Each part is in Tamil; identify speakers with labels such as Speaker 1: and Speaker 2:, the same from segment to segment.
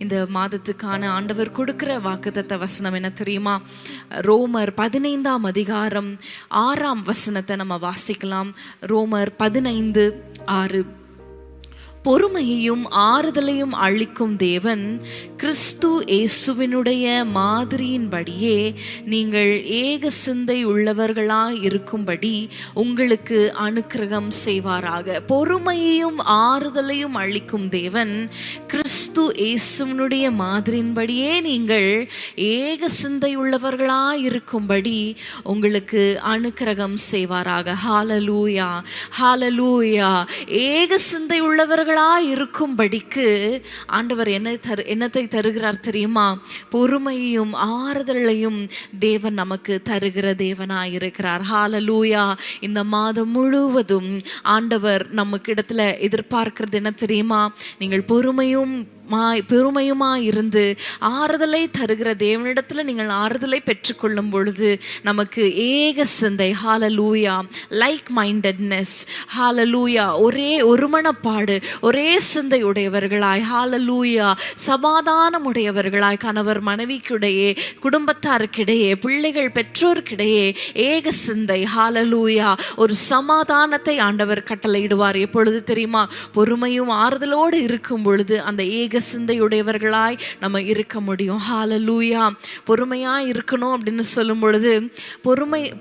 Speaker 1: இந்த மாதத்துக்கான ஆண்டவர் கொடுக்கிற வாக்குத்தத்த வசனம் என்ன தெரியுமா? ரோமர் 15ஆம் அதிகாரம் 6ஆம் வசனத்தை நம்ம வாசிக்கலாம். ரோமர் 15:6. பொறுமையையும் ஆறுதலையும் அளிக்கும் தேவன் கிறிஸ்து இயேசுவினுடைய மாதிரியின்படியே நீங்கள் ஏக சிந்தை உள்ளவர்களாய் இருக்கும்படி உங்களுக்கு அனுக்கிரகம் செய்வாராக. பொறுமையையும் ஆறுதலையும் அளிக்கும் தேவன் கிறிஸ்து இயேசுவினுடைய மாதிரியின்படியே நீங்கள் ஏக சிந்தை உள்ளவர்களாய் இருக்கும்படி உங்களுக்கு அனுக்கிரகம் செய்வாராக. ஹalleluya, ஹalleluya. ஏக சிந்தை உள்ளவர்கள் இருக்கும்படிக்கு ஆண்டவர் என்னத்தை தருகிறார் தெரியுமா? பொறுமையையும் ஆறுதலையும் தேவன் நமக்கு தருகிற தேவனாயிருக்கிறார். ஹalleluya. இந்த மாதம் முழுவதும் ஆண்டவர் நமக்கு இடத்துல எதிர்பார்க்கிறது என்ன தெரியுமா? நீங்கள் பொறுமையுமா இருந்து ஆறுதலை தருகிற தேவனிடத்துல நீங்கள் ஆறுதலை பெற்றுக்கொள்ளும் பொழுது நமக்கு ஏக சிந்தை, ஹalleluya, லைக் மைண்டட்னஸ், ஹalleluya, ஒரே ஒருமனப்பாடு, ஒரே சிந்தை உடையவர்களாய், ஹalleluya, சமாதானம் உடையவர்களாய், கணவர் மனைவிக்கிடையே, குடும்பத்தாருக்கிடையே, பிள்ளைகள் பெற்றோருக்கிடையே ஏக சிந்தை, ஹalleluya, ஒரு சமாதானத்தை ஆண்டவர் கட்டளையிடுவார். எப்பொழுது தெரியுமா? பொறுமையும் ஆறுதலோடு இருக்கும் பொழுது அந்த ஏக சிந்தையுடையவர்களாய் நம்ம இருக்க முடியும். ஹalleluya. பொறுமையா இருக்கணும் அப்படின்னு சொல்லும் பொழுது,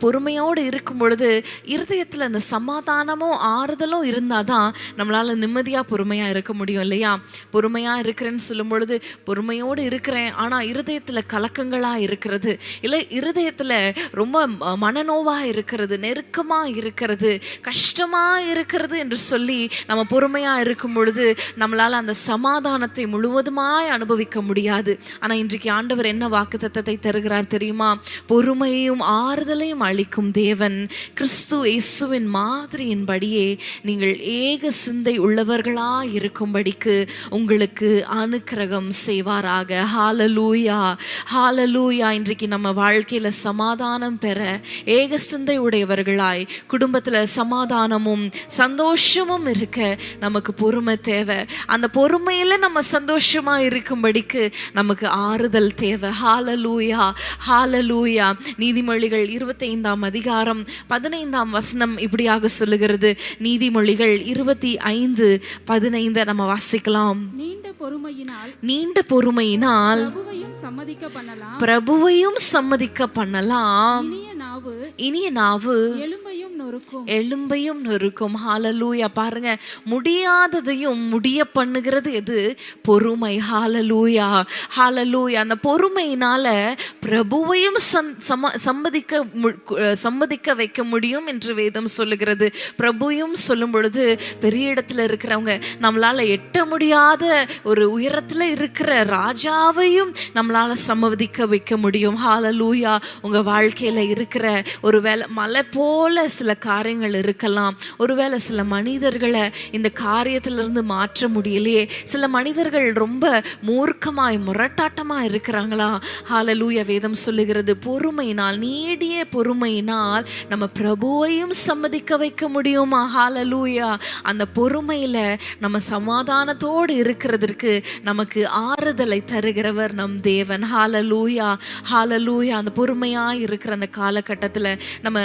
Speaker 1: பொறுமையோடு இருக்கும் பொழுது இருதயத்துல அந்த சமாதானமும் ஆறுதலும் இருந்தாதான் நம்மளால நிம்மதியா பொறுமையா இருக்க முடியும் இல்லையா? பொறுமையா இருக்கிறேன்னு சொல்லும் பொழுது பொறுமையோடு இருக்கிறேன், ஆனா இருதயத்துல கலக்கங்களா இருக்கிறது, இல்லை இருதயத்துல ரொம்ப மனநோவா இருக்கிறது, நெருக்கமா இருக்கிறது, கஷ்டமா இருக்கிறது என்று சொல்லி நம்ம பொறுமையா இருக்கும் பொழுது நம்மளால அந்த சமாதானத்தை முழுவதுமாய் அனுபவிக்க முடியாது. ஆனா இன்றைக்கு ஆண்டவர் என்ன வாக்குத்தத்தத்தை தருகிறார் தெரியுமா? பொறுமையையும் ஆறுதலையும் அளிக்கும் தேவன் கிறிஸ்து இயேசுவின் மாதிரியின்படியே நீங்கள் ஏக சிந்தை உள்ளவர்களா இருக்கும்படிக்கு உங்களுக்கு அனுக்கிரகம் செய்வாராக. ஹalleluya, ஹalleluya. இன்றைக்கு நம்ம வாழ்க்கையில சமாதானம் பெற ஏக சிந்தை உடையவர்களாய் குடும்பத்துல சமாதானமும் சந்தோஷமும் இருக்க நமக்கு பொறுமை தேவை. அந்த பொறுமையில நம்ம சந்தோஷமா இருக்கும்படிக்கு நமக்கு ஆறுதல் தேவை. ஹalleluya, ஹalleluya. நீதிமொழிகள் 25ஆம் அதிகாரம் 15ஆம் வசனம் இப்படியாக சொல்லுகிறது. நீதிமொழிகள் 25:15 நம்ம வாசிக்கலாம். நீண்ட பொறுமையினால் பிரபுவையும் சம்மதிக்க பண்ணலாம், இனிய நாவு எலும்பையும் நொறுக்கும். ஹalleluya. பாருங்க, முடியாததையும் முடிய பண்ணுகிறது எது? பொறுமை. ஹalleluya, ஹalleluya. அந்த பொறுமையினால பிரபுவையும் சம்மதிக்க வைக்க முடியும் என்று வேதம் சொல்லுகிறது. பிரபுவையும் சொல்லும் பொழுது பெரிய இடத்துல இருக்கிறவங்க, நம்மளால எட்ட முடியாத ஒரு உயரத்துல இருக்கிற ராஜாவையும் நம்மளால சம்மதிக்க வைக்க முடியும். ஹalleluya. உங்க வாழ்க்கையில இருக்கிற ஒருவேளை மலை போல சில காரியங்கள் இருக்கலாம். ஒருவேளை சில மனிதர்களை இந்த காரியத்திலிருந்து மாற்ற முடியலையே, சில மனிதர்கள் ரொம்ப மூர்க்கமாய் முரட்டாட்டமா இருக்கிறாங்களா? ஹalleluya. வேதம் சொல்லுகிறது பொறுமையினால், நீடிய பொறுமையினால் நம்ம பிரபுவையும் சம்மதிக்க வைக்க முடியுமா? ஹalleluya. அந்த பொறுமையில நம்ம சமாதானத்தோடு இருக்கிறதற்கு நமக்கு ஆறுதலை தருகிறவர் நம் தேவன். ஹalleluya, ஹalleluya. அந்த பொறுமையா இருக்கிற அந்த காலகட்டத்துல நம்ம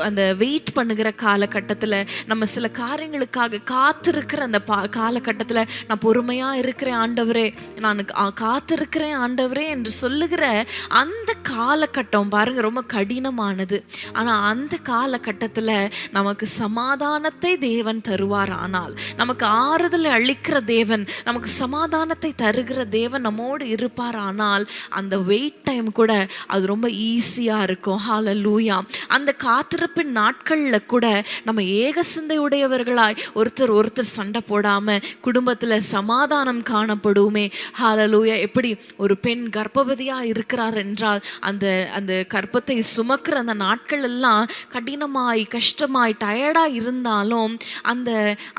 Speaker 1: அந்த வெயிட் பண்ணுகிற காலகட்டத்துல நம்ம சில காரியங்களுக்காக காத்திருக்கிற அந்த காலகட்டத்துல நான் பொறுமையா இருக்கிறேன் ஆண்டவரே, நான் காத்திருக்கிறேன் ஆண்டவரே என்று சொல்லுகிற அந்த காலகட்டம் பாருங்க ரொம்ப கடினமானது. ஆனா அந்த காலகட்டத்துல நமக்கு சமாதானத்தை தேவன் தருவார். ஆனால் நமக்கு ஆறுதலை அளிக்கிற தேவன், நமக்கு சமாதானத்தை தருகிற தேவன் நம்மோடு இருப்பார். ஆனால் அந்த வெயிட் டைம் கூட அது ரொம்ப ஈஸியா இருக்கும். ஹalleluya. அந்த காத்திருப்பின் நாட்கள்ல கூட நம்ம ஏக சிந்தை உடையவர்களாய் ஒருத்தர் சண்டை போடாம குடும்பத்துல சமாதானம் காணப்படுமே. ஹalleluya. எப்படி ஒரு பெண் கர்ப்பவதியா இருக்கிறார் என்றால் அந்த கர்ப்பத்தை சுமக்கிற அந்த நாட்கள் எல்லாம் கடினமாய் கஷ்டமாய் டயர்டா இருந்தாலும்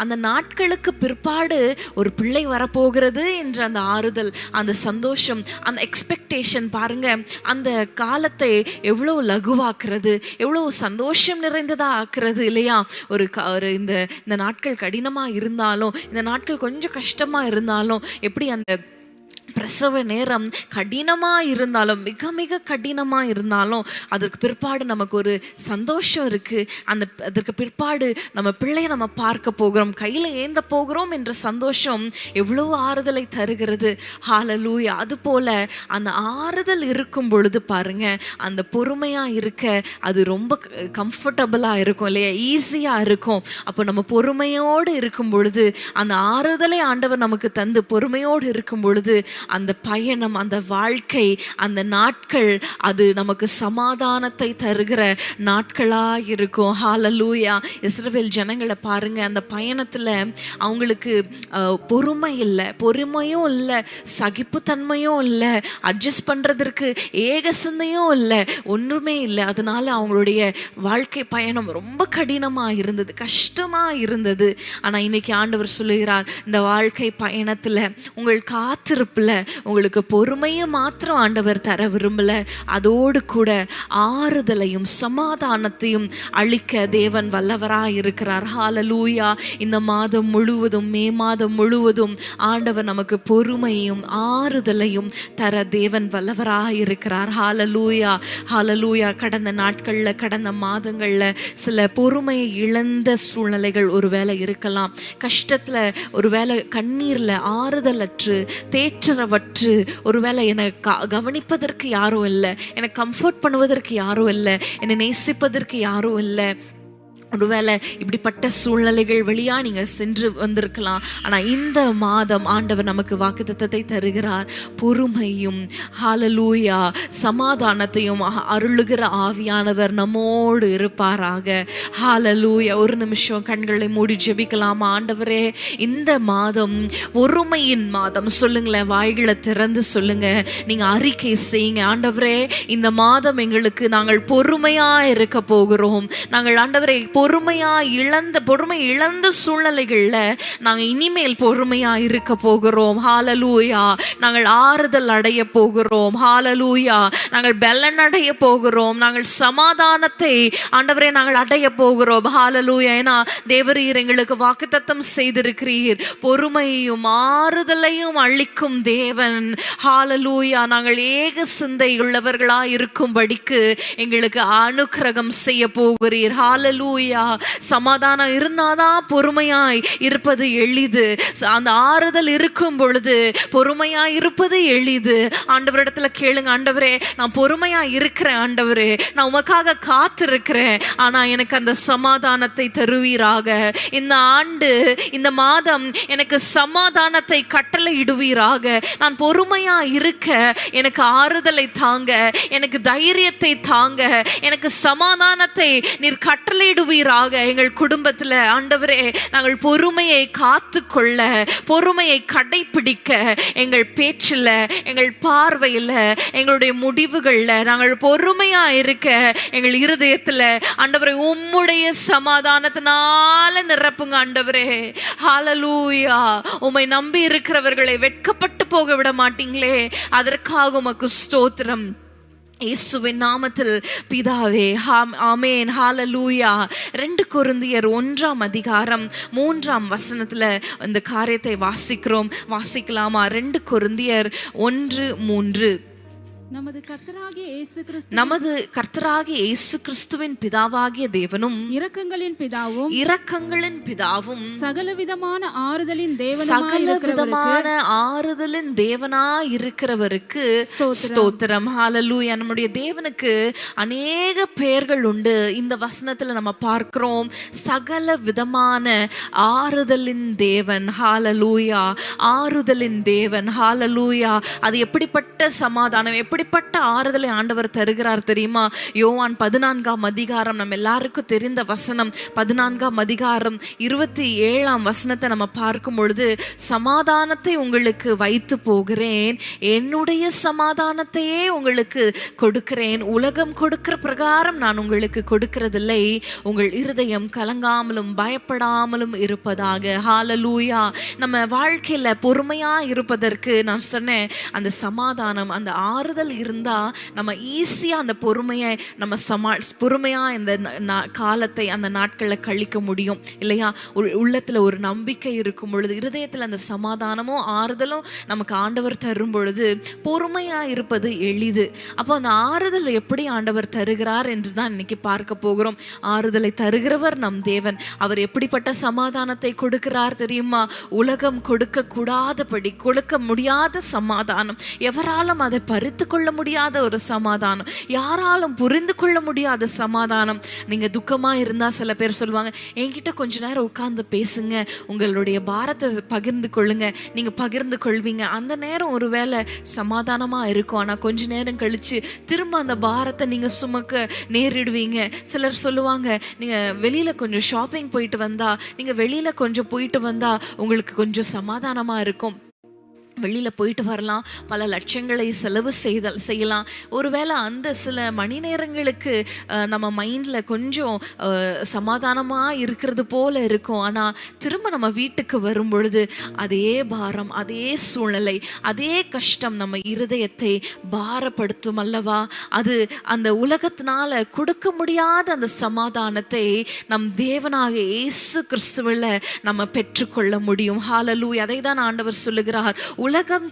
Speaker 1: அந்த நாட்களுக்கு பிற்பாடு ஒரு பிள்ளை வரப்போகிறது என்ற அந்த ஆறுதல், அந்த சந்தோஷம், அந்த எக்ஸ்பெக்டேஷன் பாருங்க அந்த காலத்தை எவ்வளவு லகுவாக்குறது, எவ்வளவு சந்தோஷம் நிறைந்ததா ஆக்குறது இல்லையா? ஒரு இந்த நாட்கள் கடினமா இருந்தாலும், இந்த நாட்கள் கொஞ்சம் கஷ்டமா இருந்தாலும் எப்படி அந்த பிரசவ நேரம் கடினமாக இருந்தாலும், மிக மிக கடினமாக இருந்தாலும், அதற்கு பிற்பாடு நமக்கு ஒரு சந்தோஷம் இருக்குது. அதற்கு பிற்பாடு நம்ம பிள்ளையை நம்ம பார்க்க போகிறோம், கையில் ஏந்த போகிறோம் என்ற சந்தோஷம் எவ்வளோ ஆறுதலை தருகிறது. ஹல்லேலூயா. அதுபோல் அந்த ஆறுதல் இருக்கும் பொழுது பாருங்க, அந்த பொறுமையாக இருக்க அது ரொம்ப கம்ஃபர்டபுளாக இருக்கும் இல்லையா, ஈஸியாக இருக்கும். அப்போ நம்ம பொறுமையோடு இருக்கும் பொழுது, அந்த ஆறுதலை ஆண்டவர் நமக்கு தந்து பொறுமையோடு இருக்கும் பொழுது, அந்த பயணம், அந்த வாழ்க்கை, அந்த நாட்கள் அது நமக்கு சமாதானத்தை தருகிற நாட்களாக இருக்கும். ஹல்லேலூயா. இஸ்ரவேல் ஜனங்களை பாருங்க, அந்த பயணத்தில் அவங்களுக்கு பொறுமை இல்லை, பொறுமையும் இல்லை, சகிப்புத்தன்மையும் இல்லை, அட்ஜஸ்ட் பண்ணுறதற்கு ஏக சிந்தையும் இல்லை, ஒன்றுமே இல்லை. அதனால அவங்களுடைய வாழ்க்கை பயணம் ரொம்ப கடினமாக இருந்தது, கஷ்டமாக இருந்தது. ஆனால் இன்னைக்கு ஆண்டவர் சொல்லுகிறார், இந்த வாழ்க்கை பயணத்தில் உங்கள் காத்திருப்பில் உங்களுக்கு பொறுமையை மாத்திரம் ஆண்டவர் தர விரும்பல, அதோடு கூட ஆறுதலையும் சமாதானத்தையும் அளிக்க தேவன் வல்லவராய் இருக்கிறார். ஹல்லேலூயா. இந்த மாதம் முழுவதும், மே மாதம் முழுவதும் ஆண்டவர் நமக்கு பொறுமையும் ஆறுதலையும் தர தேவன் வல்லவராய் இருக்கிறார். ஹல்லேலூயா. ஹல்லேலூயா. கடந்த நாட்களில், கடந்த மாதங்களில் சில பொறுமையை இழந்த சூழ்நிலைகள் ஒருவேளை இருக்கலாம். கஷ்டத்தில், ஒருவேளை கண்ணீரில் ஆறுதலற்று தேற்றரவற்று, ஒருவேளை என்னை கவனிப்பதற்கு யாரும் இல்லை, என்னை கம்ஃபர்ட் பண்ணுவதற்கு யாரும் இல்லை, என்னை நேசிப்பதற்கு யாரும் இல்லை. ஒருவேளை இப்படிப்பட்ட சூழ்நிலைகள் வழியாக நீங்கள் சென்று வந்திருக்கலாம். ஆனால் இந்த மாதம் ஆண்டவர் நமக்கு வாக்குத்தத்தத்தை தருகிறார். பொறுமையும் ஹல்லேலூயா சமாதானத்தையும் அருளுகிற ஆவியானவர் நம்மோடு இருப்பாராக. ஹல்லேலூயா. ஒரு நிமிஷம் கண்களை மூடி ஜெபிக்கலாமா? ஆண்டவரே, இந்த மாதம் பொறுமையின் மாதம் சொல்லுங்களேன், வாய்களை திறந்து சொல்லுங்க, நீங்கள் அறிக்கை செய்யுங்க. ஆண்டவரே, இந்த மாதம் எங்களுக்கு நாங்கள் பொறுமையாக இருக்க போகிறோம். நாங்கள் ஆண்டவரே பொறுமை இழந்த சூழ்நிலைகள்ல நாங்க இனிமேல் பொறுமையா இருக்க போகிறோம். ஹல்லேலூயா. நாங்கள் ஆறுதல் அடைய போகிறோம். ஹல்லேலூயா. நாங்கள் பலன் அடைய போகிறோம். நாங்கள் சமாதானத்தை ஆண்டவரே நாங்கள் அடைய போகிறோம். ஹல்லேலூயா. ஏன்னா தேவரீர் எங்களுக்கு வாக்குத்தத்தம் செய்திருக்கிறீர், பொறுமையும் ஆறுதலையும் அளிக்கும் தேவன். ஹல்லேலூயா. நாங்கள் ஏக சிந்தை உள்ளவர்களா இருக்கும்படிக்கு எங்களுக்கு அனுக்கிரகம் செய்ய போகிறீர். ஹல்லேலூயா. சமாதானம் இருந்தாதான் பொறுமையாய் இருப்பது எளிது. அந்த ஆறுதல் இருக்கும் பொழுது பொறுமையாய் இருப்பது எளிது. ஆண்டவரிடத்துல கேளுங்க, ஆண்டவரே, நான் பொறுமையாய் இருக்கிறேன், ஆண்டவரே, நான் உமக்காக காத்திருக்கிறேன், ஆனா எனக்கு அந்த சமாதானத்தை தருவீராக. இந்த ஆண்டு, இந்த மாதம் எனக்கு சமாதானத்தை கட்டளையிடுவீராக. நான் பொறுமையா இருக்க எனக்கு ஆறுதலை தாங்க, எனக்கு தைரியத்தை தாங்க, எனக்கு சமாதானத்தை நீர் கட்டளையிடுவீராக. எங்கள் குடும்பத்தில் ஆண்டவரே நாங்கள் பொறுமையை காத்து கொள்ள, பொறுமையை கடைபிடிக்க, எங்கள் பேச்சில், எங்கள் பார்வையில், எங்களுடைய முடிவுகளில் நாங்கள் பொறுமையா இருக்க எங்கள் இருதயத்தில் ஆண்டவரே உம்முடைய சமாதானத்தினால நிரப்புங்க ஆண்டவரே. ஹல்லேலூயா. உம்மை நம்பி இருக்கிறவர்களை வெட்கப்பட்டு போக விட மாட்டீங்களே, அதற்காக உமக்கு ஸ்தோத்திரம். இயேசுவின் நாமத்தில் பிதாவே, ஆமென். ஹல்லேலூயா. 2 கொரிந்தியர் 1:3 இந்த காரியத்தை வாசிக்கலாமா? 2 கொரிந்தியர் 1:3.
Speaker 2: நமது
Speaker 1: கர்த்தராகிய இயேசு கிறிஸ்துவின் பிதாவாகிய தேவனும்
Speaker 2: இரக்கங்களின்
Speaker 1: பிதாவும்
Speaker 2: சகலவிதமான ஆறுதலின்
Speaker 1: தேவனாய் இருக்கிறவருக்கு ஸ்தோத்திரம். ஹல்லேலூயா. நம்முடைய தேவனுக்கு அநேக பெயர்கள் உண்டு. இந்த வசனத்துல நம்ம பார்க்கிறோம், சகல விதமான ஆறுதலின் தேவன். ஹல்லேலூயா. ஆறுதலின் தேவன். ஹல்லேலூயா. அது எப்படிப்பட்ட சமாதானம், எப்படிப்பட்ட ஆறுதலை ஆண்டவர் தருகிறார் தெரியுமா? யோவான் 14 நம்ம எல்லாருக்கும் தெரிந்த வசனம், 14 27 நம்ம பார்க்கும் பொழுது, சமாதானத்தை உங்களுக்கு வைத்து போகிறேன், என்னுடைய சமாதானத்தையே உங்களுக்கு கொடுக்கிறேன், உலகம் கொடுக்கிற பிரகாரம் நான் உங்களுக்கு கொடுக்கிறதில்லை, உங்கள் இருதயம் கலங்காமலும் பயப்படாமலும் இருப்பதாக. ஹல்லேலூயா. நம்ம வாழ்க்கையில பொறுமையா இருப்பதற்கு நான் சொன்னேன், அந்த சமாதானம், அந்த ஆறுதல் ஆறுதல் இருந்தா நம்ம ஈஸியா அந்த பொறுமையை நம்ம பொறுமையா இந்த காலத்தை அந்த நாட்கள்ல கழிக்க முடியும் இல்லையா? உள்ளத்துல ஒரு நம்பிக்கை இருக்கும் பொழுது, இருதயத்துல அந்த சமாதானமும் ஆறுதலும் நமக்கு ஆண்டவர் தரும் பொழுது பொறுமையா இருப்பது எளிது. அப்போ அந்த ஆறுதல் எப்படி ஆண்டவர் தருகிறார் என்றுதான் இன்னைக்கு பார்க்க போகிறோம். ஆறுதலை தருகிறவர் நம் தேவன். அவர் எப்படிப்பட்ட சமாதானத்தை கொடுக்கிறார் தெரியுமா? உலகம் கொடுக்க கூடாதபடி, கொடுக்க முடியாத சமாதானம், எவராலும் அதை பறித்து கொள்ள முடியாத ஒரு சமாதானம், யாராலும் புரிந்து கொள்ள முடியாத சமாதானம். நீங்க துக்கமா இருந்தா சில பேர் சொல்லுவாங்க, என்கிட்ட கொஞ்ச நேரம் உட்கார்ந்து பேசுங்க, உங்களுடைய பாரத்தை பகிர்ந்து கொள்ளுங்க. நீங்க பகிர்ந்து கொள்வீங்க, அந்த நேரம் ஒருவேளை சமாதானமா இருக்கும். ஆனா கொஞ்ச நேரம் கழிச்சு திரும்ப அந்த பாரத்தை நீங்க சுமக்க நேரிடுவீங்க. சிலர் சொல்லுவாங்க, நீங்க வெளியில கொஞ்சம் ஷாப்பிங் போயிட்டு வந்தா, நீங்க வெளியில கொஞ்சம் போயிட்டு வந்தா உங்களுக்கு கொஞ்சம் சமாதானமா இருக்கும். வெளியில போயிட்டு வரலாம், பல லட்சங்களை செலவு செய்யலாம். ஒருவேளை அந்த சில மணி நேரங்களுக்கு நம்ம மைண்ட்ல கொஞ்சம் சமாதானமா இருக்கிறது போல இருக்கும். ஆனா திரும்ப நம்ம வீட்டுக்கு வரும் பொழுது அதே பாரம், அதே சூழ்நிலை, அதே கஷ்டம் நம்ம இருதயத்தை பாரப்படுத்தும் அல்லவா? அது அந்த உலகத்தினால கொடுக்க முடியாத அந்த சமாதானத்தை நம் தேவனாக இயேசு கிறிஸ்துவில நம்ம பெற்றுக்கொள்ள முடியும். ஹல்லேலூயா! அதை தான் ஆண்டவர் சொல்லுகிறார், உலகம்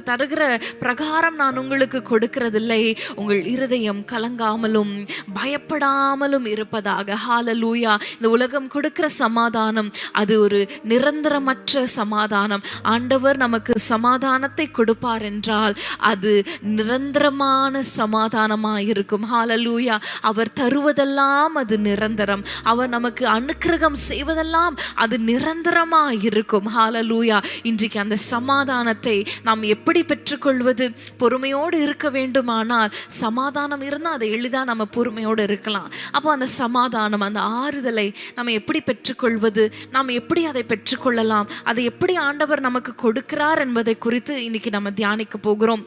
Speaker 1: தருகிற பிரகாரம் நான் உங்களுக்கு கொடுக்கிறதில்லை, உங்கள் இருதயம் கலங்காமலும் பயப்படாமலும் இருப்பதாக. ஹல்லேலூயா! இந்த உலகம் கொடுக்கிற சமாதானம் அது ஒரு நிரந்தரமற்ற சமாதானம். ஆண்டவர் நமக்கு சமாதானத்தை கொடுப்பார் என்றால் அது நிரந்தரமான சமாதானமாக இருக்கும். ஹல்லேலூயா! அவர் தருவதெல்லாம் அது நிரந்தரம். அவர் நமக்கு அனுக்கிரகம் செய்வதெல்லாம் அது நிரந்தரமாக இருக்கும். ஹல்லேலூயா! இன்றைக்கு அந்த சமாதானத்தை நாம் எப்படி பெற்றுக்கொள்வது? பொறுமையோடு இருக்க வேண்டுமானால் சமாதானம் இருந்தால் அதை எளிதா நம்ம பொறுமையோடு இருக்கலாம். அப்போ அந்த சமாதானம், அந்த ஆறுதலை நம்ம எப்படி பெற்றுக்கொள்வது? நாம் எப்படி அதை பெற்றுக்கொள்ளலாம்? அதை எப்படி ஆண்டவர் நமக்கு கொடுக்கிறார் என்பதை குறித்து இன்னைக்கு நம்ம தியானிக்க போகிறோம்.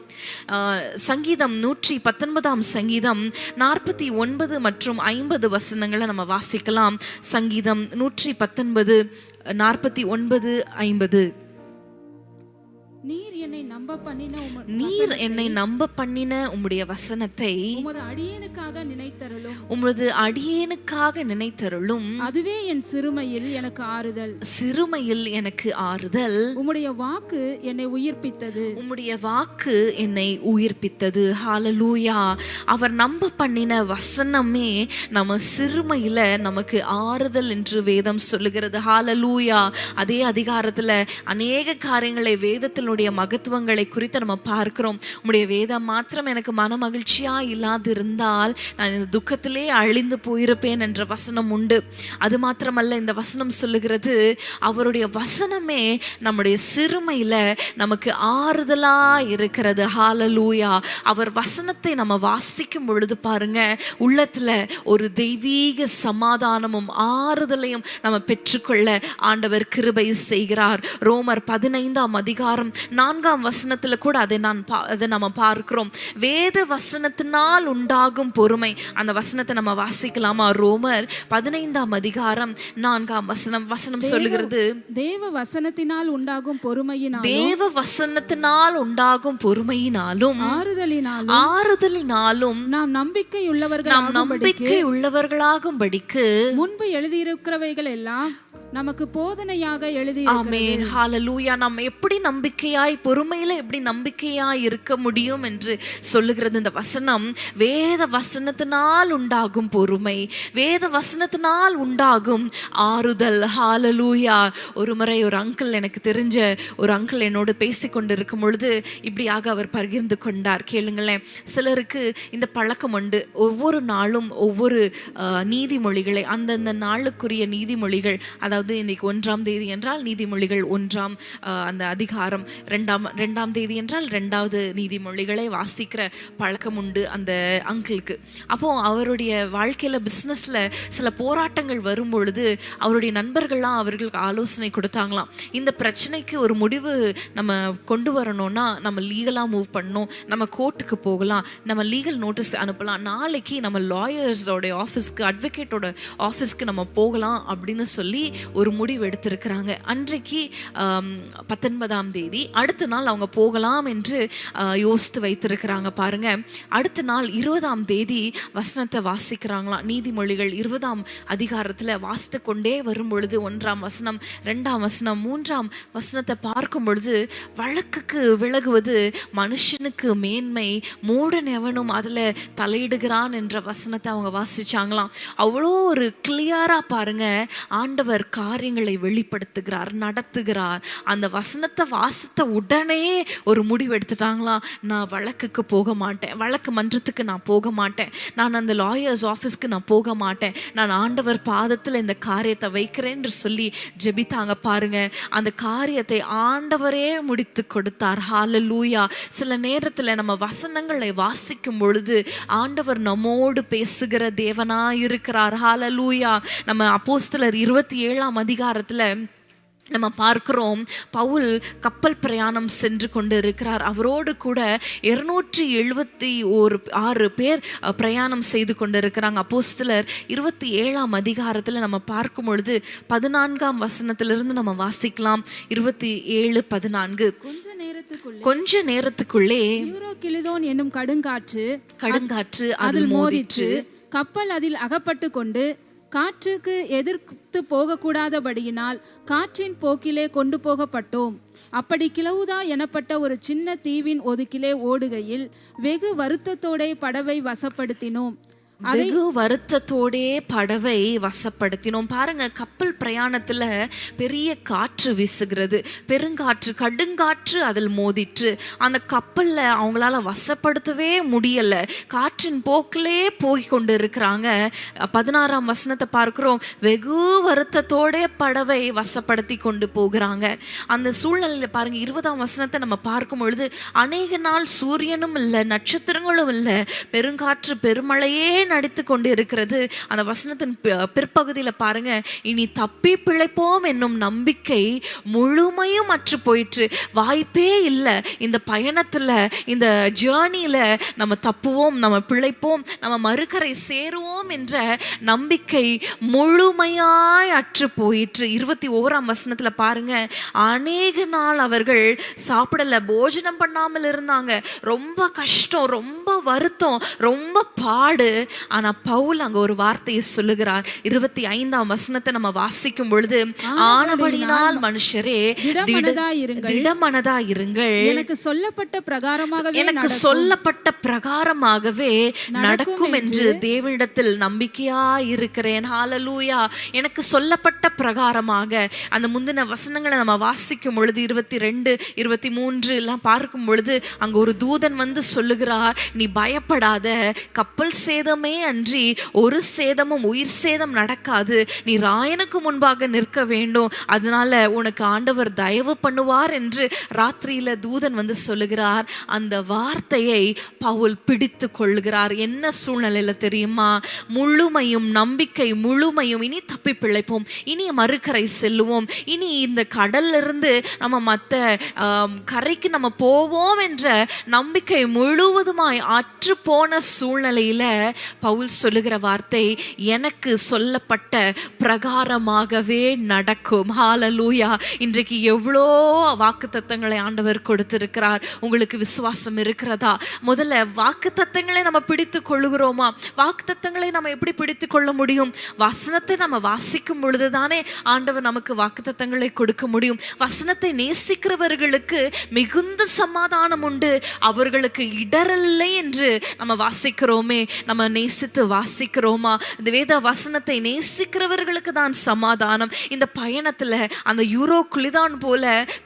Speaker 1: சங்கீதம் 119 சங்கீதம் 49 மற்றும் 50 வசனங்களை நம்ம வாசிக்கலாம். சங்கீதம் 119 49 50.
Speaker 2: நீர் என்னை
Speaker 1: நம்ப பண்ணின உம்முடைய வசனத்தை உமது அடியேனுக்காக நினைத்தருளும்.
Speaker 2: அதுவே என் சிறுமையில் எனக்கு ஆறுதல். உம்முடைய வாக்கு என்னை உயிர்ப்பித்தது. ஹல்லேலூயா! அவர் நம்ப பண்ணின வசனமே நம்ம சிறுமையில நமக்கு ஆறுதல் என்று வேதம் சொல்லுகிறது. ஹல்லேலூயா! அதே அதிகாரத்துல அநேக காரியங்களை, வேதத்தினுடைய மகத்துவங்களை குறித்து நம்ம பார்க்கிறோம். உம்முடைய வேதம் மாத்திரம் எனக்கு மன மகிழ்ச்சியா இல்லாதிருந்தால் நான் இந்த துக்கத்திலே அழிந்து போயிருப்பேன் என்ற வசனம் உண்டு. அது மாத்திரமல்ல, இந்த வசனம் சொல்லுகிறது, அவருடைய வசனமே நம்முடைய சிறுமையில நமக்கு ஆறுதலா இருக்கிறது. ஹல்லேலூயா! அவர் வசனத்தை நம்ம வாசிக்கும் பொழுது பாருங்க, உள்ளத்துல ஒரு தெய்வீக சமாதானமும் ஆறுதலையும் நம்ம பெற்றுக்கொள்ள ஆண்டவர் கிருபை செய்கிறார். ரோமர் 15 அதிகாரம் 4 வசனத்துல கூட அதை நம்ம பார்க்கிறோம். வேத வசனத்தினால் உண்டாகும் பொறுமை. அந்த வசனத்தை நம்ம வாசிக்கலாமா? ரோமர் 15 அதிகாரம் 4 வசனம் சொல்லுகிறது, தேவ வசனத்தினால் உண்டாகும்
Speaker 1: பொறுமையினாலும் ஆறுதலினாலும் நாம் நம்பிக்கை உள்ளவர்களாகும்படிக்கு
Speaker 2: முன்பு எழுதியிருக்கிறவைகள் எல்லாம் நமக்கு போதனையாக எழுதி.
Speaker 1: ஆமென். ஹல்லேலூயா! நம்ம எப்படி நம்பிக்கையாய், பொறுமையில எப்படி நம்பிக்கையாய் இருக்க முடியும் என்று சொல்லுகிறது இந்த வசனம். வேத வசனத்தினால் உண்டாகும் பொறுமை, வேத வசனத்தினால் உண்டாகும் ஆறுதல். ஹல்லேலூயா! ஒரு முறை ஒரு அங்கிள், எனக்கு தெரிஞ்ச ஒரு அங்கிள் என்னோடு பேசிக்கொண்டு இருக்கும் பொழுது இப்படியாக அவர் பகிர்ந்து கொண்டார். கேளுங்களேன். சிலருக்கு இந்த பழக்கம் உண்டு, ஒவ்வொரு நாளும் ஒவ்வொரு நீதிமொழிகளை, அந்தந்த நாளுக்குரிய நீதிமொழிகள், அதாவது இன்னைக்கு 1ஆம் தேதி என்றால் நீதிமொழிகள் 1ஆம் அந்த அதிகாரம், 2ஆம் தேதி என்றால் 2வது நீதிமொழிகளை வாசிக்கிற பழக்கம் உண்டு அந்த அங்கிளுக்கு. அப்போ அவருடைய வாழ்க்கையில, பிஸ்னஸ்ல சில போராட்டங்கள் வரும் பொழுது அவருடைய நண்பர்கள்லாம் அவர்களுக்கு ஆலோசனை கொடுத்தாங்களாம். இந்த பிரச்சனைக்கு ஒரு முடிவு நம்ம கொண்டு வரணும்னா நம்ம லீகலா மூவ் பண்ணணும், நம்ம கோர்ட்டுக்கு போகலாம், நம்ம லீகல் நோட்டீஸ் அனுப்பலாம், நாளைக்கு நம்ம லாயர்ஸோட ஆஃபீஸ்க்கு, அட்வொகேட்டோட ஆஃபீஸ்க்கு நம்ம போகலாம் அப்படின்னு சொல்லி
Speaker 2: ஒரு முடிவு எடுத்திருக்கிறாங்க. அன்றைக்கு 19ஆம் தேதி, அடுத்த நாள் அவங்க போகலாம் என்று யோசித்து வைத்திருக்கிறாங்க. பாருங்க, அடுத்த நாள் 20ஆம் தேதி வசனத்தை வாசிக்கிறாங்களாம். நீதிமொழிகள் 20ஆம் அதிகாரத்துல வாசித்து கொண்டே வரும் பொழுது 1ஆம் வசனம், 2ஆம் வசனம், 3ஆம் வசனத்தை பார்க்கும் பொழுது, வழக்குக்கு விலகுவது மனுஷனுக்கு மேன்மை, மூடன் எவனும் அதுல தலையிடுகிறான் என்ற வசனத்தை அவங்க வாசிச்சாங்களாம். அவ்வளோ ஒரு கிளியரா பாருங்க, ஆண்டவர் காரியங்களை வெளிப்படுத்துகிறார், நடத்துகிறார். அந்த வசனத்தை வாசித்த உடனே ஒரு முடிவு எடுத்துட்டாங்களாம். நான் வழக்குக்கு போக மாட்டேன், வழக்கு மன்றத்துக்கு நான் போக மாட்டேன், நான் அந்த லாயர்ஸ் ஆஃபீஸ்க்கு நான் போக மாட்டேன், நான் ஆண்டவர் பாதத்தில் இந்த காரியத்தை வைக்கிறேன் என்று சொல்லி ஜெபித்தாங்க. பாருங்க, அந்த காரியத்தை ஆண்டவரே முடித்து கொடுத்தார். ஹல்லேலூயா. சில நேரத்தில் நம்ம வசனங்களை வாசிக்கும் பொழுது ஆண்டவர் நம்மோடு பேசுகிற தேவனாய் இருக்கிறார். ஹல்லேலூயா. நம்ம அப்போஸ்தலர் 27ஆம் அதிகாரத்துல நம்ம பார்க்கிறோம், பவுல் கப்பல் பிரயாணம் சென்று கொண்டு இருக்கிறார். அவரோடு கூட 276 பேர் பிரயாணம் செய்து கொண்டு இருக்கிறாங்க. அப்போஸ்தலர் 27ஆம் அதிகாரத்துல நம்ம பார்க்கும் பொழுது 14ஆம் வசனத்திலிருந்து நம்ம வாசிக்கலாம். 27:14. கொஞ்ச நேரத்துக்குள்ளே
Speaker 3: யூரோகிலிதோன் என்னும்
Speaker 2: கடுங்காற்று
Speaker 3: அதில் மோதிற்று. கப்பல் அதில் அகப்பட்டு கொண்டு காற்றுக்கு எதிர்த்து போகக்கூடாதபடியினால் காற்றின் போக்கிலே கொண்டு போகப்பட்டோம். அப்படி கிளவுதா எனப்பட்ட ஒரு சின்ன தீவின் ஒதுக்கிலே ஓடுகையில் வெகு வருத்தத்தோட படவை வசப்படுத்தினோம்.
Speaker 2: வெகு வருத்தத்தோடே படவை வசப்படுத்தினோம். பாருங்க, கப்பல் பிரயாணத்துல பெரிய காற்று வீசுகிறது, பெருங்காற்று, கடுங்காற்று அதில் மோதிற்று. அந்த கப்பல்ல அவங்களால வசப்படுத்தவே முடியல, காற்றின் போக்கிலே போய் கொண்டு இருக்கிறாங்க. 16ஆம் வசனத்தை பார்க்கிறோம், வெகு வருத்தத்தோட படவை வசப்படுத்தி கொண்டு போகிறாங்க. அந்த சூழ்நிலையில பாருங்க, 20ஆம் வசனத்தை நம்ம பார்க்கும் பொழுது, அநேக நாள் சூரியனும் இல்லை, நட்சத்திரங்களும் இல்லை, பெருங்காற்று பெருமழையே நடித்து கொண்டு இருக்கிறது. அந்த வசனத்தின் பிற்பகுதியில பாருங்க, இனி தப்பி பிழைப்போம் என்னும் நம்பிக்கை முழுமையும் அற்று போயிற்று. வாய்ப்பே இல்லை, இந்த பயணத்துல, இந்த ஜேர்னியில நம்ம தப்புவோம், நம்ம பிழைப்போம், நம்ம மறுகரை சேருவோம் என்ற நம்பிக்கை முழுமையாய் அற்று போயிற்று. 21ஆம் வசனத்துல பாருங்க, அநேக நாள் அவர்கள் சாப்பிடல, போஜனம் பண்ணாமல் இருந்தாங்க. ரொம்ப கஷ்டம், ரொம்ப வருத்தம், ரொம்ப பாடு. ஆனா பவுல் அங்க ஒரு வார்த்தையை சொல்லுகிறார். 25ஆம் வசனத்தை நம்ம வாசிக்கும் பொழுது, ஆனபடியினால் மனுஷரே திடமனதாயிருங்கள்,
Speaker 3: எனக்கு சொல்லப்பட்ட
Speaker 2: பிரகாரமாகவே நடக்கும் என்று தேவனிடத்தில் நம்பிக்கையாயிருக்கிறேன். ஹல்லேலூயா. எனக்கு சொல்லப்பட்ட பிரகாரமாக. அந்த முந்தின வசனங்களை நம்ம வாசிக்கும் பொழுது 22, 23 எல்லாம் பார்க்கும் பொழுது, அங்க ஒரு தூதன் வந்து சொல்லுகிறார், நீ பயப்படாத, கப்பல் சேதமே அன்றி ஒரு சேதமும் உயிர் சேதம் நடக்காது, நீ ராயனுக்கு முன்பாக நிற்க வேண்டும், அதனால உனக்கு ஆண்டவர் தயவு பண்ணுவார் என்று ராத்திரியில தூதன் வந்து சொல்லுகிறார். அந்த வார்த்தையை பவுல் பிடித்து கொள்ளுகிறார். என்ன சூழ்நிலையில தெரியுமா? முழுமையும் நம்பிக்கை முழுமையும், இனி தப்பி பிழைப்போம், இனி மறுகரை செல்லுவோம், இனி இந்த கடல்ல இருந்து நம்ம மற்ற கரைக்கு நம்ம போவோம் என்ற நம்பிக்கை முழுவதுமாய் அற்று போன சூழ்நிலையில பவுல் சொல்லுகிற வார்த்தை, எனக்கு சொல்லப்பட்ட பிரகாரமாகவே நடக்கும். ஹல்லேலூயா. இன்றைக்கு எவ்வளோ வாக்குத்தத்தங்களை ஆண்டவர் கொடுத்திருக்கிறார். உங்களுக்கு விசுவாசம் இருக்கிறதா? முதல்ல வாக்குத்தத்தங்களை நம்ம பிடித்து கொள்ளுகிறோமா? வாக்குத்தத்தங்களை நம்ம எப்படி பிடித்து கொள்ள முடியும்? வசனத்தை நம்ம வாசிக்கும் பொழுதுதானே ஆண்டவர் நமக்கு வாக்குத்தத்தங்களை கொடுக்க முடியும். வசனத்தை நேசிக்கிறவர்களுக்கு மிகுந்த சமாதானம் உண்டு, அவர்களுக்கு இடரில்லை என்று நம்ம வாசிக்கிறோமே. நம்ம நேசித்து வாசிக்கிறோமா? இந்த வேத வசனத்தை நேசிக்கிறவர்களுக்கு தான் சமாதானம். இந்த பயணத்துல அந்த யூரோகுலிதான் போல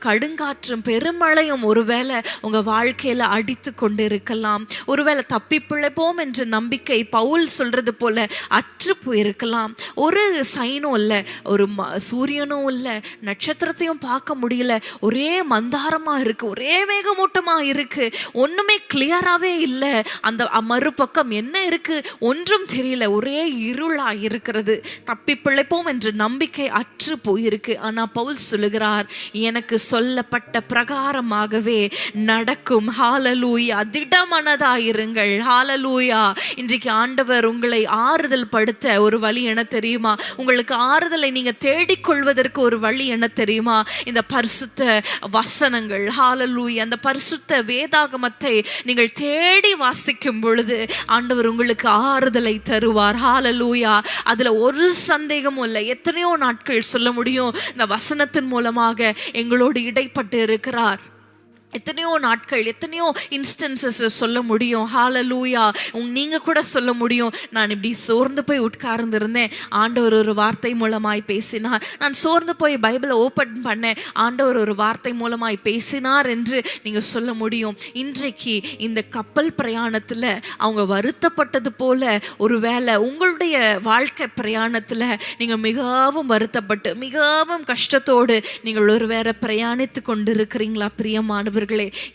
Speaker 2: கடுங்காற்றும் பெருமழையும் ஒருவேளை உங்க வாழ்க்கையில அடித்து கொண்டு இருக்கலாம். ஒருவேளை தப்பி பிழைப்போம் என்ற நம்பிக்கை பவுல் சொல்றது போல அற்று போயிருக்கலாம். ஒரு சைனும் இல்லை, ஒரு சூரியனும் இல்லை, நட்சத்திரத்தையும் பார்க்க முடியல, ஒரே மந்தாரமா இருக்கு, ஒரே மேகமூட்டமா இருக்கு, ஒண்ணுமே கிளியராகவே இல்லை. அந்த மறுபக்கம் என்ன இருக்கு? ஒன்றும் தெரியல, ஒரே இருளா இருக்கிறது, தப்பி பிழைப்போம் என்ற நம்பிக்கை அற்று போயிருக்கு. ஆனா பவுல் சொல்லுகிறார், எனக்கு சொல்லப்பட்ட பிரகாரமாகவே நடக்கும். ஹalleluya. திடமனதாயிருங்கள். ஹalleluya. இன்றைக்கு ஆண்டவர் உங்களை ஆறுதல் படுத்த ஒரு வழி என்ன தெரியுமா? உங்களுக்கு ஆறுதலை நீங்க தேடிக்கொள்வதற்கு ஒரு வழி என்ன தெரியுமா? இந்த பரிசுத்த வசனங்கள். ஹalleluya. அந்த பரிசுத்த வேதாகமத்தை நீங்கள் தேடி வாசிக்கும் பொழுது ஆண்டவர் உங்களுக்கு ஆறுதலை தருவார். ஹalleluya. அதுல ஒரு சந்தேகமும் இல்லை. எத்தனையோ நாட்கள் சொல்ல முடியும், இந்த வசனத்தின் மூலமாக எங்களோடு இடைப்பட்டு இருக்கிறார். எத்தனையோ நாட்கள், எத்தனையோ இன்ஸ்டன்சஸ் சொல்ல முடியும். ஹalleluya. நீங்க கூட சொல்ல முடியும், நான் இப்படி சோர்ந்து போய் உட்கார்ந்திருந்தேன், ஆண்டவர் ஒரு வார்த்தை மூலமாய் பேசினார். நான் சோர்ந்து போய் பைபிளை ஓபன் பண்ணேன், ஆண்டவர் ஒரு வார்த்தை மூலமாய் பேசினார் என்று நீங்க சொல்ல முடியும். இன்றைக்கு இந்த கப்பல் பிரயாணத்துல அவங்க வருத்தப்பட்டது போல ஒருவேளை உங்களுடைய வாழ்க்கை பிரயாணத்துல நீங்க மிகவும் வருத்தப்பட்டு மிகவும் கஷ்டத்தோடு நீங்கள் ஒருவேளை பிரயாணித்து கொண்டு இருக்கிறீங்களா? பிரியமானவர்களே,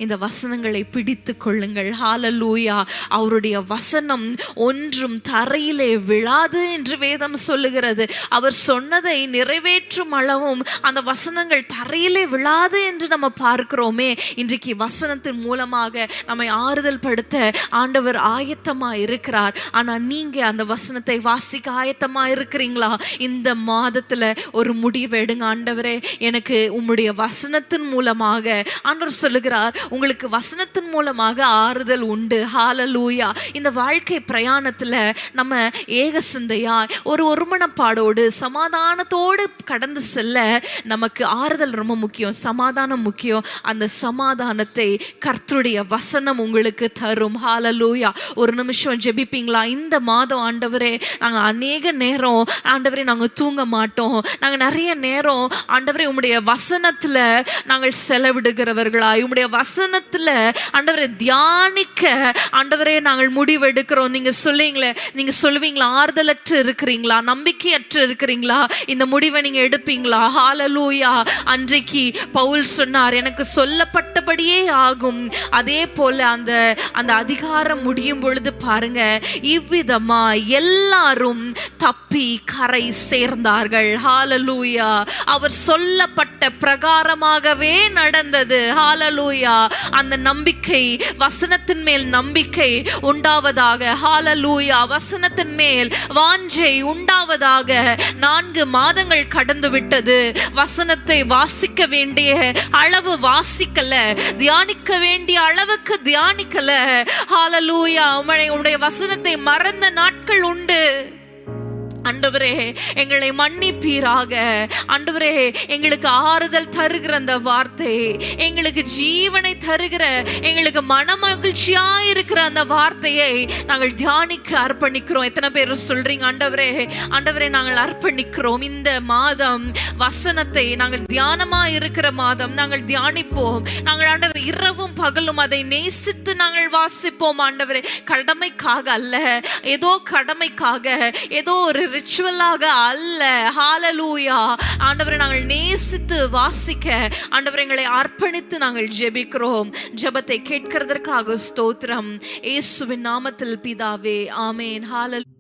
Speaker 2: இந்த வசனங்களை பிடித்து கொள்ளுங்கள். ஹalleluya. அவருடைய வசனம் ஒன்றும் தரையிலே விழாது என்று வேதம் சொல்லுகிறது. அவர் சொன்னதை நிறைவேற்றும் அளவும் அந்த வசனங்கள் தரையிலே விழாது என்று நம்ம பார்க்கிறோமே. இன்றைக்கு வசனத்தின் மூலமாக நம்மை ஆறுதல் படுத்த ஆண்டவர் ஆயத்தமா இருக்கிறார். ஆனா நீங்க அந்த வசனத்தை வாசிக்க ஆயத்தமா இருக்கிறீங்களா? இந்த மாதத்துல ஒரு முடிவு எடுங்க. ஆண்டவரே, எனக்கு உம்முடைய வசனத்தின் மூலமாக, ஆண்டவர் சொல்லுகிறார், உங்களுக்கு வசனத்தின் மூலமாக ஆறுதல் உண்டு. ஹalleluya. இந்த வாழ்க்கை பிரயாணத்துல நம்ம ஏக சிந்தையா ஒரு ஒருமனப்பாடோடு சமாதானத்தோடு கடந்து செல்ல நமக்கு ஆறுதல் ரொம்ப முக்கியம், சமாதானம் முக்கியம். அந்த சமாதானத்தை கர்த்தருடைய வசனம் உங்களுக்கு தரும். ஹalleluya. ஒரு நிமிஷம் ஜெபிப்பீங்களா? இந்த மாதம் ஆண்டவரே, நாங்க அநேக நேரம் ஆண்டவரே நாங்க தூங்க மாட்டோம், நாங்க நிறைய நேரம் ஆண்டவரே உம்முடைய வசனத்துல நாங்கள் செலவிடுகிறவர்களா, உம்முடைய வசனத்துல ஆண்டவரே தியானிக்க ஆண்டவரே நாங்கள் முடிவெடுக்கிறோம். நீங்க சொல்லுவீங்களா ஆறுதலற்று இருக்கிறீங்களா, நம்பிக்கையற்று இருக்கிறீங்களா? இந்த முடிவை நீங்க எடுப்பீங்களா? ஹalleluya. அன்றைக்கு பவுல் சொன்னார், எனக்கு சொல்லப்பட்டபடியே ஆகும். அதே போல அந்த அதிகாரம் முடியும் பொழுது பாருங்க, இவ்விதமா எல்லாரும் தப்பி கரை சேர்ந்தார்கள். ஹalleluya. அவர் சொல்லப்பட்ட பிரகாரமாகவே நடந்தது. ஹalleluya. அந்த நம்பிக்கை, வசனத்தின் மேல் நம்பிக்கை உண்டாவதாக. ஹalleluya. வசனத்தின் மேல் வாஞ்சை உண்டாவதாக. 4 மாதங்கள் கடந்து விட்டது. வசனத்தை வாசிக்க வேண்டிய அளவு வாசிக்கல, தியானிக்க வேண்டிய அளவுக்கு தியானிக்கல. ஹalleluya. உம்முடைய வசனத்தை மறந்த நாட்கள் உண்டு. ஆண்டவரே, எங்களை மன்னிப்பீராக. ஆண்டவரே, எங்களுக்கு ஆறுதல் தருகிற அந்த வார்த்தை, எங்களுக்கு ஜீவனை தருகிற, எங்களுக்கு மனமகிழ்ச்சியா இருக்கிற அந்த வார்த்தையை நாங்கள் தியானிக்க அர்ப்பணிக்கிறோம். எத்தனை பேர் சொல்றீங்க, ஆண்டவரே நாங்கள் அர்ப்பணிக்கிறோம். இந்த மாதம் வசனத்தை நாங்கள் தியானமா இருக்கிற மாதம், நாங்கள் தியானிப்போம். நாங்கள் ஆண்டவர் இரவும் பகலும் அதை நேசித்து நாங்கள் வாசிப்போம். ஆண்டவரே, கடமைக்காக அல்ல, ஏதோ கடமைக்காக, ஏதோ ஒரு ரிச்சுவலாக அல்ல. ஹalleluya. ஆண்டவரே, நாங்கள் நேசித்து வாசிக்க ஆண்டவரே எங்களை அர்ப்பணித்து நாங்கள் ஜெபிக்கிறோம். ஜெபத்தை கேட்கிறதற்காக ஸ்தோத்திரம். இயேசுவின் நாமத்தில் பிதாவே, ஆமென். ஹalleluya.